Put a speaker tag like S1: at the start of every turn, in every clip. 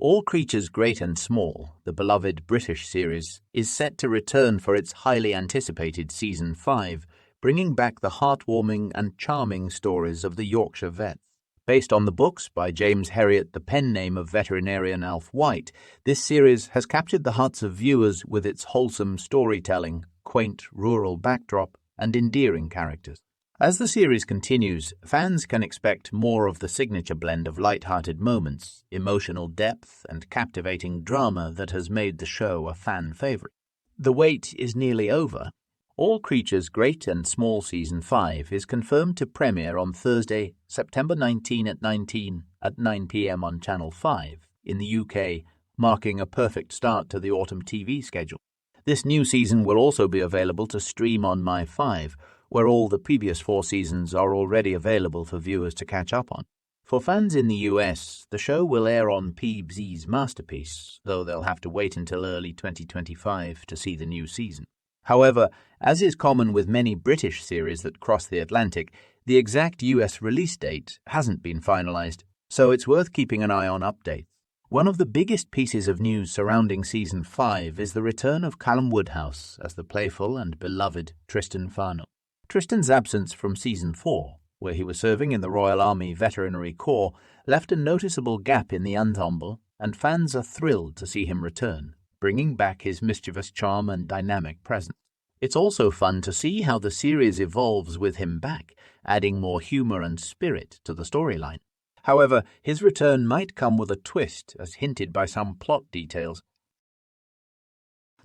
S1: All Creatures Great and Small, the beloved British series, is set to return for its highly anticipated Season 5, bringing back the heartwarming and charming stories of the Yorkshire vets. Based on the books by James Herriot, the pen name of veterinarian Alf White, this series has captured the hearts of viewers with its wholesome storytelling, quaint rural backdrop, and endearing characters. As the series continues, fans can expect more of the signature blend of light-hearted moments, emotional depth, and captivating drama that has made the show a fan favorite. The wait is nearly over. All Creatures Great and Small Season 5 is confirmed to premiere on Thursday, September 19 at 9 p.m. on Channel 5 in the UK, marking a perfect start to the autumn TV schedule. This new season will also be available to stream on My5, where all the previous 4 seasons are already available for viewers to catch up on. For fans in the US, the show will air on PBS's Masterpiece, though they'll have to wait until early 2025 to see the new season. However, as is common with many British series that cross the Atlantic, the exact US release date hasn't been finalised, so it's worth keeping an eye on updates. One of the biggest pieces of news surrounding Season 5 is the return of Callum Woodhouse as the playful and beloved Tristan Farnon. Tristan's absence from Season 4, where he was serving in the Royal Army Veterinary Corps, left a noticeable gap in the ensemble, and fans are thrilled to see him return, bringing back his mischievous charm and dynamic presence. It's also fun to see how the series evolves with him back, adding more humour and spirit to the storyline. However, his return might come with a twist, as hinted by some plot details.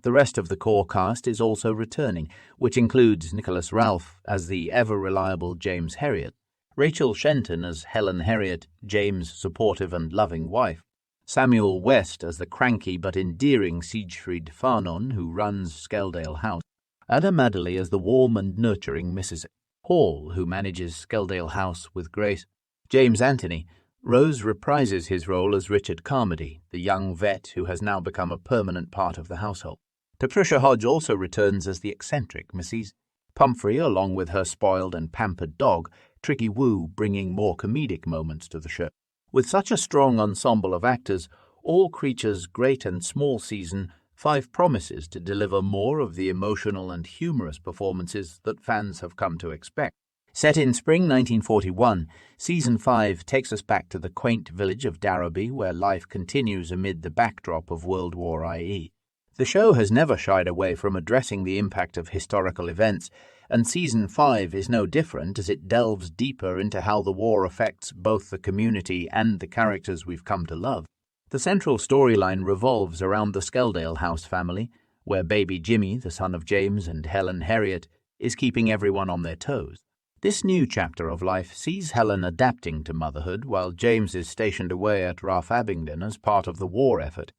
S1: The rest of the core cast is also returning, which includes Nicholas Ralph as the ever-reliable James Herriot, Rachel Shenton as Helen Herriot, James' supportive and loving wife, Samuel West as the cranky but endearing Siegfried Farnon, who runs Skeldale House, Adam Adderley as the warm and nurturing Mrs. Hall, who manages Skeldale House with grace, James Anthony. Rose reprises his role as Richard Carmody, the young vet who has now become a permanent part of the household. Patricia Hodge also returns as the eccentric Mrs. Pumphrey, along with her spoiled and pampered dog, Tricky Woo, bringing more comedic moments to the show. With such a strong ensemble of actors, All Creatures Great and Small Season 5 promises to deliver more of the emotional and humorous performances that fans have come to expect. Set in spring 1941, Season 5 takes us back to the quaint village of Darrowby, where life continues amid the backdrop of World War IE. The show has never shied away from addressing the impact of historical events, and Season 5 is no different as it delves deeper into how the war affects both the community and the characters we've come to love. The central storyline revolves around the Skeldale House family, where baby Jimmy, the son of James and Helen Herriot, is keeping everyone on their toes. This new chapter of life sees Helen adapting to motherhood while James is stationed away at Ralph Abingdon as part of the war effort.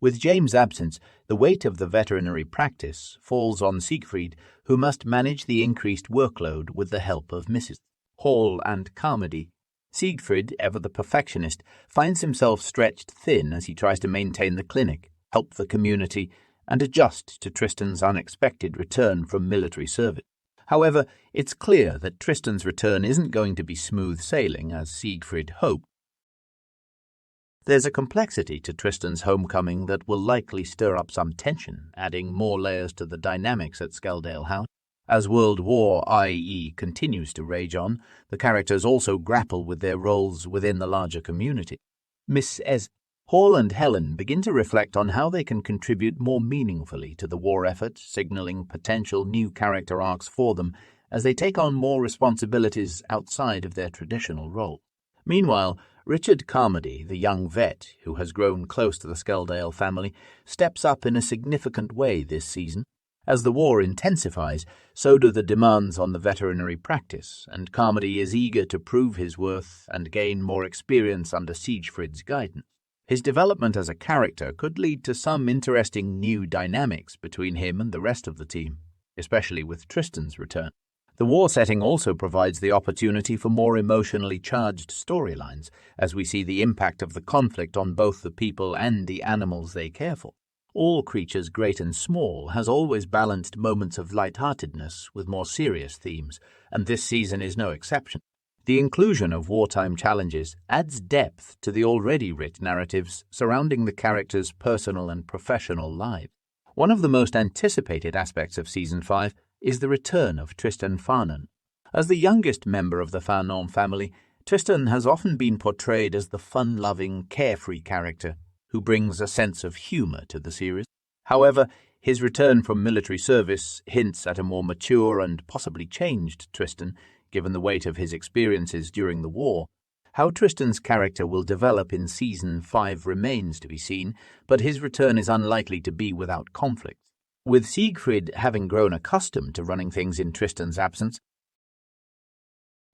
S1: With James' absence, the weight of the veterinary practice falls on Siegfried, who must manage the increased workload with the help of Mrs. Hall and Carmody. Siegfried, ever the perfectionist, finds himself stretched thin as he tries to maintain the clinic, help the community, and adjust to Tristan's unexpected return from military service. However, it's clear that Tristan's return isn't going to be smooth sailing as Siegfried hoped. There's a complexity to Tristan's homecoming that will likely stir up some tension, adding more layers to the dynamics at Skeldale House. As World War IE continues to rage on, the characters also grapple with their roles within the larger community. Mrs. Hall and Helen begin to reflect on how they can contribute more meaningfully to the war effort, signaling potential new character arcs for them as they take on more responsibilities outside of their traditional role. Meanwhile, Richard Carmody, the young vet who has grown close to the Skeldale family, steps up in a significant way this season. As the war intensifies, so do the demands on the veterinary practice, and Carmody is eager to prove his worth and gain more experience under Siegfried's guidance. His development as a character could lead to some interesting new dynamics between him and the rest of the team, especially with Tristan's return. The war setting also provides the opportunity for more emotionally charged storylines, as we see the impact of the conflict on both the people and the animals they care for. All Creatures Great and Small has always balanced moments of lightheartedness with more serious themes, and this season is no exception. The inclusion of wartime challenges adds depth to the already rich narratives surrounding the characters' personal and professional lives. One of the most anticipated aspects of Season 5 is the return of Tristan Farnon. As the youngest member of the Farnon family, Tristan has often been portrayed as the fun-loving, carefree character who brings a sense of humor to the series. However, his return from military service hints at a more mature and possibly changed Tristan, given the weight of his experiences during the war. How Tristan's character will develop in Season 5 remains to be seen, but his return is unlikely to be without conflict. With Siegfried having grown accustomed to running things in Tristan's absence,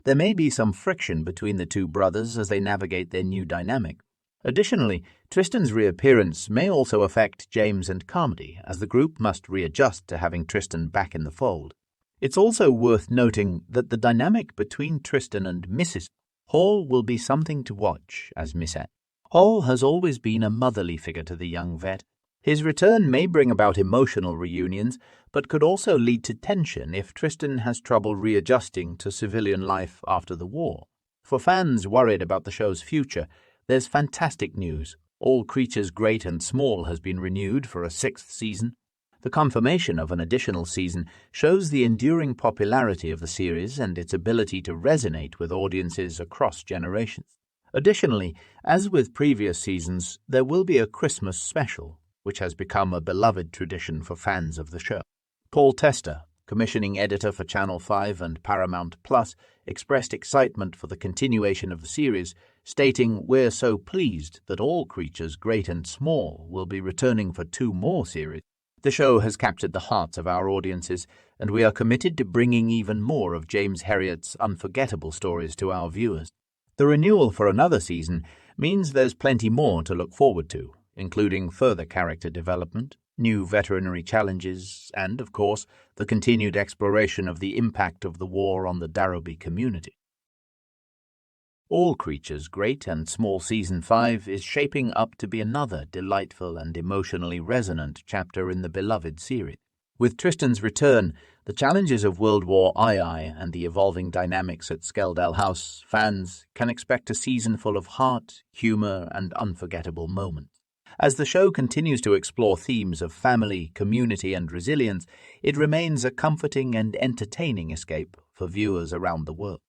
S1: there may be some friction between the two brothers as they navigate their new dynamic. Additionally, Tristan's reappearance may also affect James and Carmody, as the group must readjust to having Tristan back in the fold. It's also worth noting that the dynamic between Tristan and Mrs. Hall will be something to watch as Miss A. Hall has always been a motherly figure to the young vet. His return may bring about emotional reunions, but could also lead to tension if Tristan has trouble readjusting to civilian life after the war. For fans worried about the show's future, there's fantastic news. All Creatures Great and Small has been renewed for a 6th season. The confirmation of an additional season shows the enduring popularity of the series and its ability to resonate with audiences across generations. Additionally, as with previous seasons, there will be a Christmas special, which has become a beloved tradition for fans of the show. Paul Tester, commissioning editor for Channel 5 and Paramount Plus, expressed excitement for the continuation of the series, stating, "We're so pleased that All Creatures Great and Small will be returning for 2 more series. The show has captured the hearts of our audiences, and we are committed to bringing even more of James Herriot's unforgettable stories to our viewers." The renewal for another season means there's plenty more to look forward to, including further character development, new veterinary challenges, and, of course, the continued exploration of the impact of the war on the Darrowby community. All Creatures Great and Small Season 5 is shaping up to be another delightful and emotionally resonant chapter in the beloved series. With Tristan's return, the challenges of World War II and the evolving dynamics at Skeldale House, fans can expect a season full of heart, humor, and unforgettable moments. As the show continues to explore themes of family, community, and resilience, it remains a comforting and entertaining escape for viewers around the world.